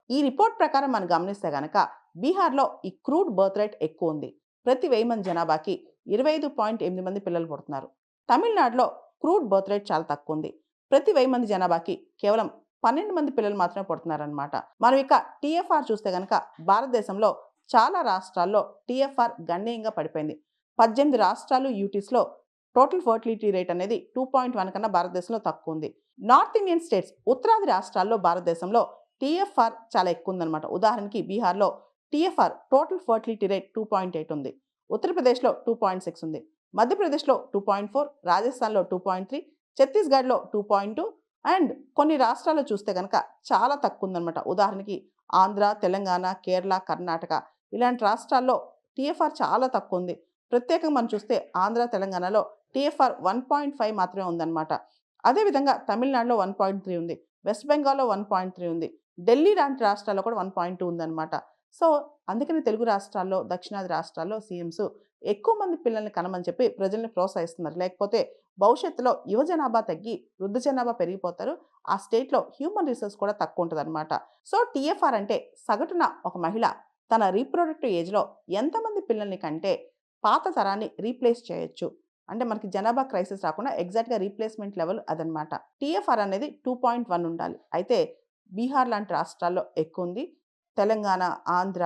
ఈ రిపోర్ట్ ప్రకారం మనం గమనిస్తే గనక బీహార్‌లో ఈ క్రూడ్ బర్త్ రేట్ ఎక్కువుంది. ప్రతి 1000 మంది జనాభాకి 25.8 మంది పిల్లలు పుడుతున్నారు. తమిళనాడులో క్రూడ్ బర్త్ రేట్ చాలా తక్కువుంది. ప్రతి 1000 మంది జనాభాకి కేవలం 12 మంది పిల్లలు మాత్రమే పుడుతున్నారనమాట. మనం ఇక టీఎఫ్ఆర్ చూస్తే గనక భారతదేశంలో చాలా రాష్ట్రాల్లో టీఎఫ్ఆర్ గణనీయంగా పడిపోయింది. 18 రాష్ట్రాలు, యూటీస్‌లో టోటల్ ఫర్టిలిటీ రేట్ అనేది 2.1 కన్నా భారతదేశంలో తక్కువుంది. నార్త్ ఇండియన్ స్టేట్స్ ఉత్తరాది రాష్ట్రాల్లో భారతదేశంలో టీఎఫ్ఆర్ చాలా ఎక్కువ ఉందన్నమాట. ఉదాహరణకి బీహార్‌లో టీఎఫ్ఆర్ టోటల్ ఫర్టిలిటీ రేట్ 2.8 ఉంది. ఉత్తరప్రదేశ్‌లో 2.6 ఉంది. మధ్యప్రదేశ్‌లో 2.4, రాజస్థాన్‌లో 2.3, ఛత్తీస్‌గఢ్‌లో 2.2 అండ్ కొన్ని రాష్ట్రాల్లో చూస్తే గనక చాలా తక్కువ ఉందన్నమాట. ఉదాహరణకి ఆంధ్ర, తెలంగాణ, కేరళ, కర్ణాటక ఇలాంటి రాష్ట్రాల్లో టీఎఫ్ఆర్ చాలా తక్కువ ఉంది. ప్రత్యేకంగా మనం చూస్తే ఆంధ్ర, తెలంగాణలో టీఎఫ్ఆర్ 1.5 మాత్రమే ఉందన్నమాట. అదేవిధంగా తమిళనాడులో 1.3 ఉంది. వెస్ట్ బెంగాల్‌లో 1.3 ఉంది. ఢిల్లీ లాంటి రాష్ట్రాల్లో కూడా 1.2 ఉందన్నమాట. సో, అందుకని తెలుగు రాష్ట్రాల్లో, దక్షిణాది రాష్ట్రాల్లో సీఎంస్ ఎక్కువ మంది పిల్లల్ని కనమని చెప్పి ప్రజల్ని ప్రోత్సహిస్తున్నారు. లేకపోతే భవిష్యత్తులో యువ జనాభా తగ్గి వృద్ధ జనాభా పెరిగిపోతారు. ఆ స్టేట్‌లో హ్యూమన్ రిసోర్స్ కూడా తక్కువుంటదనమాట. సో, టీఎఫ్ఆర్ అంటే సగటున ఒక మహిళ తన రీప్రొడక్టివ్ ఏజ్‌లో ఎంతమంది పిల్లల్ని కంటే పాత తరాన్ని రీప్లేస్ చేయొచ్చు. అంటే మనకి జనాభా క్రైసిస్ రాకుండా ఎగ్జాక్ట్‌గా రీప్లేస్‌మెంట్ లెవెల్ అదనమాట. టీఎఫ్ఆర్ అనేది 2.1 ఉండాలి. అయితే బీహార్ లాంటి రాష్ట్రాల్లో ఎక్కువుంది. తెలంగాణ, ఆంధ్ర,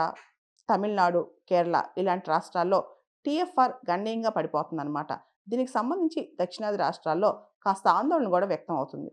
తమిళనాడు, కేరళ ఇలాంటి రాష్ట్రాల్లో టీఎఫ్ఆర్ గణనీయంగా పడిపోతుందనమాట. దీనికి సంబంధించి దక్షిణాది రాష్ట్రాల్లో కాస్త ఆందోళన గూడా వ్యక్తం అవుతుంది.